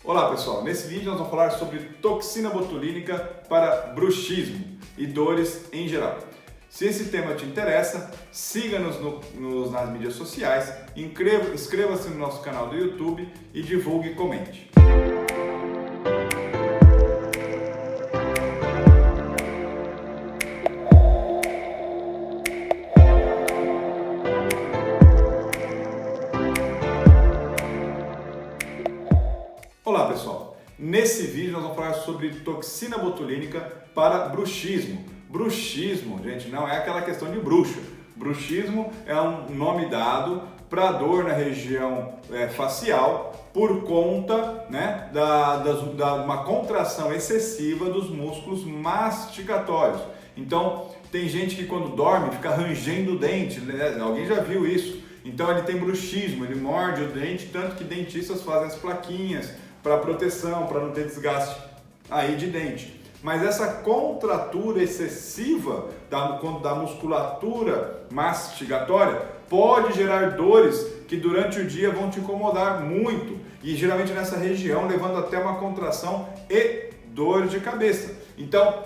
Olá pessoal, nesse vídeo nós vamos falar sobre toxina botulínica para bruxismo e dores em geral. Se esse tema te interessa, siga-nos nas mídias sociais, inscreva-se no nosso canal do YouTube e divulgue e comente. Olá pessoal, nesse vídeo nós vamos falar sobre toxina botulínica para bruxismo. Bruxismo, gente, não é aquela questão de bruxa. Bruxismo é um nome dado para dor na região facial por conta da uma contração excessiva dos músculos mastigatórios. Então, tem gente que quando dorme fica rangendo o dente, né? Alguém já viu isso? Então ele tem bruxismo, ele morde o dente, tanto que dentistas fazem as plaquinhas para proteção, para não ter desgaste aí de dente. Mas essa contratura excessiva da musculatura mastigatória pode gerar dores que durante o dia vão te incomodar muito e geralmente nessa região, levando até uma contração e dor de cabeça. Então,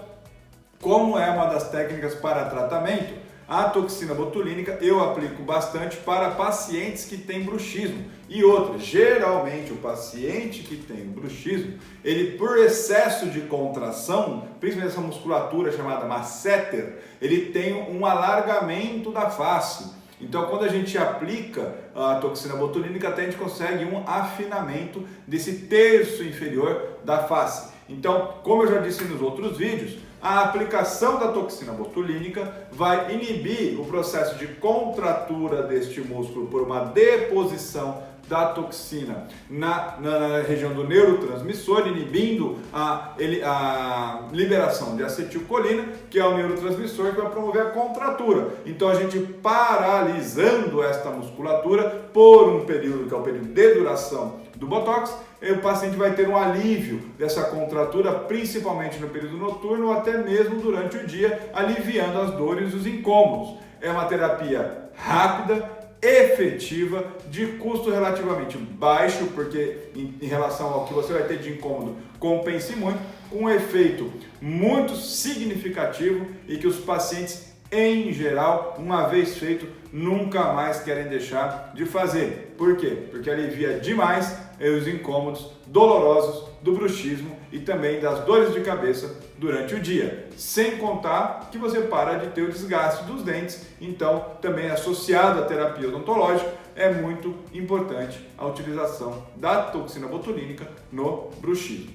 como é uma das técnicas para tratamento, a toxina botulínica eu aplico bastante para pacientes que têm bruxismo. E outra, geralmente o paciente que tem bruxismo, ele por excesso de contração, principalmente essa musculatura chamada masseter, ele tem um alargamento da face. Então quando a gente aplica a toxina botulínica, até a gente consegue um afinamento desse terço inferior da face. Então, como eu já disse nos outros vídeos, a aplicação da toxina botulínica vai inibir o processo de contratura deste músculo por uma deposição da toxina na região do neurotransmissor, inibindo a liberação de acetilcolina, que é o neurotransmissor que vai promover a contratura. Então a gente paralisando esta musculatura por um período, que é o período de duração do Botox, o paciente vai ter um alívio dessa contratura, principalmente no período noturno ou até mesmo durante o dia, aliviando as dores e os incômodos. É uma terapia rápida, efetiva, de custo relativamente baixo, porque em relação ao que você vai ter de incômodo, compense muito, com um efeito muito significativo e que os pacientes, em geral, uma vez feito, nunca mais querem deixar de fazer. Por quê? Porque alivia demais os incômodos dolorosos do bruxismo e também das dores de cabeça durante o dia. Sem contar que você para de ter o desgaste dos dentes, então também associado à terapia odontológica é muito importante a utilização da toxina botulínica no bruxismo.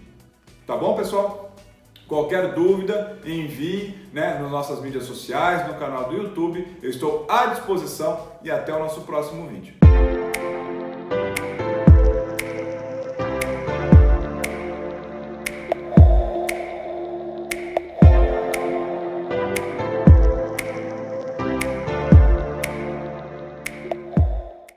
Tá bom, pessoal? Qualquer dúvida, envie nas nossas mídias sociais, no canal do YouTube. Eu estou à disposição e até o nosso próximo vídeo.